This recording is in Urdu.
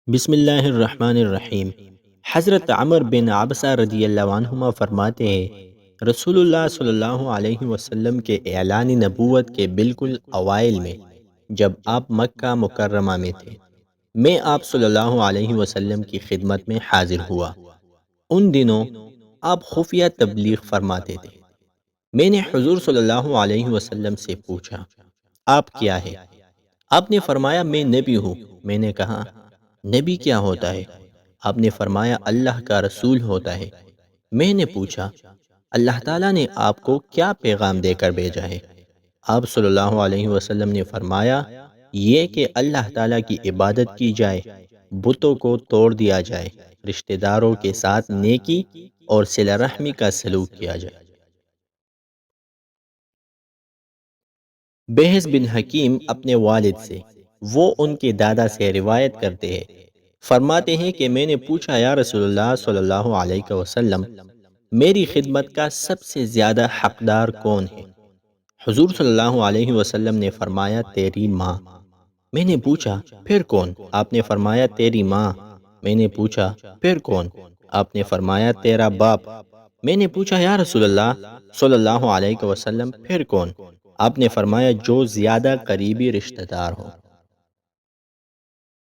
بسم اللہ الرحمن الرحیم۔ حضرت عمر بن عبسہ رضی اللہ عنہما فرماتے ہیں، رسول اللہ صلی اللہ علیہ وسلم کے اعلان نبوت کے بالکل اوائل میں جب آپ مکہ مکرمہ میں تھے، میں آپ صلی اللہ علیہ وسلم کی خدمت میں حاضر ہوا۔ ان دنوں آپ خفیہ تبلیغ فرماتے تھے۔ میں نے حضور صلی اللہ علیہ وسلم سے پوچھا، آپ کیا ہے؟ آپ نے فرمایا، میں نبی ہوں۔ میں نے کہا، نبی کیا ہوتا ہے؟ آپ نے فرمایا، اللہ کا رسول ہوتا ہے۔ میں نے پوچھا، اللہ تعالیٰ نے آپ کو کیا پیغام دے کر بھیجا ہے؟ آپ صلی اللہ علیہ وسلم نے فرمایا، یہ کہ اللہ تعالیٰ کی عبادت کی جائے، بتوں کو توڑ دیا جائے، رشتہ داروں کے ساتھ نیکی اور صلہ رحمی کا سلوک کیا جائے۔ بحث بن حکیم اپنے والد سے، وہ ان کے دادا سے روایت کرتے ہیں، فرماتے ہیں کہ میں نے پوچھا، یا رسول اللہ صلی اللہ علیہ وسلم، میری خدمت کا سب سے زیادہ حقدار کون ہے؟ حضور صلی اللہ علیہ وسلم نے فرمایا، تیری ماں۔ میں نے پوچھا، پھر کون؟ آپ نے فرمایا، تیری ماں۔ میں نے پوچھا، پھر کون؟ آپ نے فرمایا، تیرا باپ۔ میں نے پوچھا، یا رسول اللہ صلی اللہ علیہ وسلم، پھر کون؟ آپ نے فرمایا، جو زیادہ قریبی رشتہ دار ہو۔